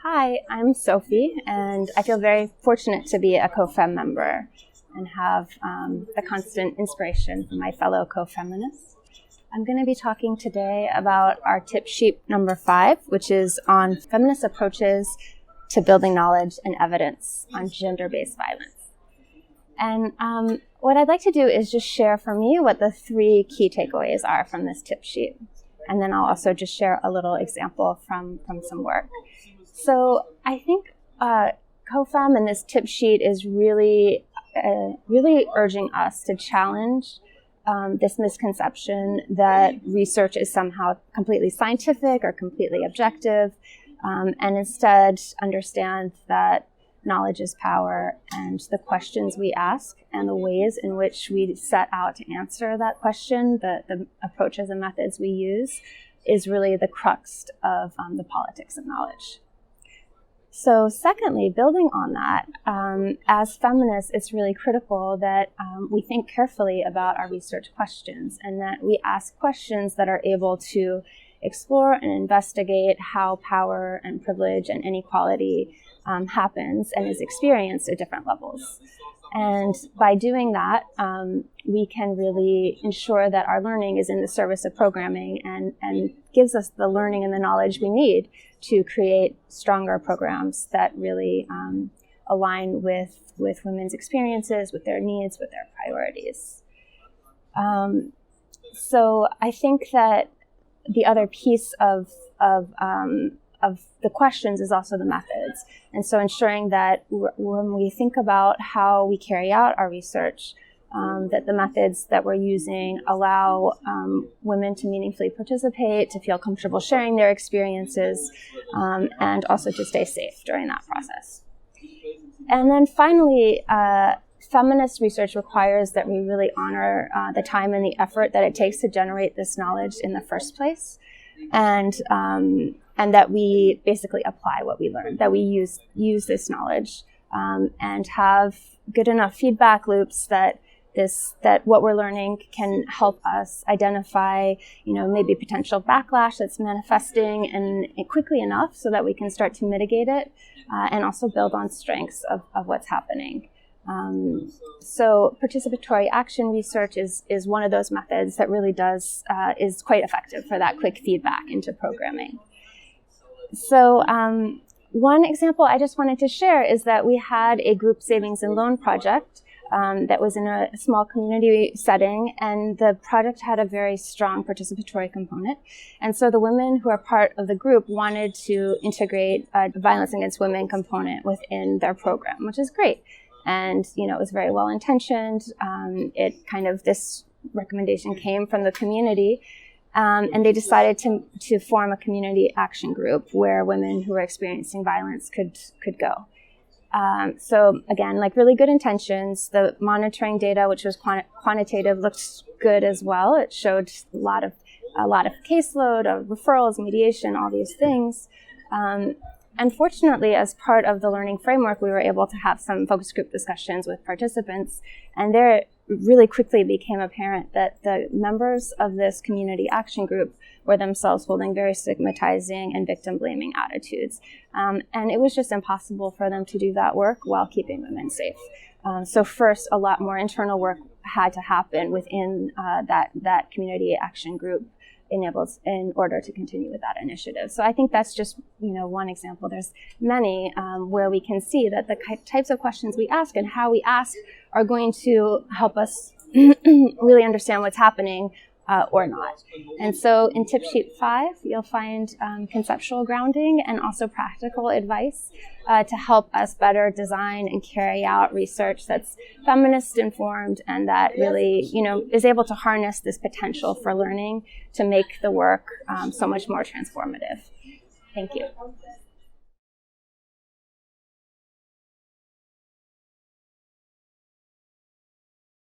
Hi, I'm Sophie, and I feel very fortunate to be a COFEM member and have the constant inspiration from my fellow co-feminists. I'm going to be talking today about our tip sheet number 5, which is on feminist approaches to building knowledge and evidence on gender-based violence. And what I'd like to do is just share from you what the 3 key takeaways are from this tip sheet. And then I'll also just share a little example from some work. So I think COFEM and this tip sheet is really urging us to challenge this misconception that research is somehow completely scientific or completely objective, and instead understand that knowledge is power, and the questions we ask and the ways in which we set out to answer that question, the approaches and methods we use, is really the crux of the politics of knowledge. So secondly, building on that, as feminists, it's really critical that we think carefully about our research questions and that we ask questions that are able to explore and investigate how power and privilege and inequality happens and is experienced at different levels. And by doing that, we can really ensure that our learning is in the service of programming and gives us the learning and the knowledge we need to create stronger programs that really align with women's experiences, with their needs, with their priorities. So I think that the other piece of the questions is also the methods. And so ensuring that when we think about how we carry out our research, that the methods that we're using allow women to meaningfully participate, to feel comfortable sharing their experiences, and also to stay safe during that process. And then finally, feminist research requires that we really honor the time and the effort that it takes to generate this knowledge in the first place, and that we basically apply what we learn, that we use this knowledge, and have good enough feedback loops that what we're learning can help us identify, maybe potential backlash that's manifesting and quickly enough so that we can start to mitigate it, and also build on strengths of what's happening. So participatory action research is one of those methods that really is quite effective for that quick feedback into programming. So one example I just wanted to share is that we had a group savings and loan project that was in a small community setting, and the project had a very strong participatory component. And so the women who are part of the group wanted to integrate a violence against women component within their program, which is great. And, it was very well intentioned. This recommendation came from the community. And they decided to form a community action group where women who are experiencing violence could go. So again, really good intentions. The monitoring data, which was quantitative, looked good as well. It showed a lot of caseload, of referrals, mediation, all these things. Unfortunately, as part of the learning framework, we were able to have some focus group discussions with participants, and there it really quickly became apparent that the members of this community action group were themselves holding very stigmatizing and victim-blaming attitudes. And it was just impossible for them to do that work while keeping women safe. So first, a lot more internal work had to happen within that community action group in order to continue with that initiative. So I think that's just one example. There's many where we can see that the types of questions we ask and how we ask are going to help us really understand what's happening or not. And so in tip sheet 5, you'll find conceptual grounding and also practical advice to help us better design and carry out research that's feminist informed and that really, is able to harness this potential for learning to make the work so much more transformative. Thank you.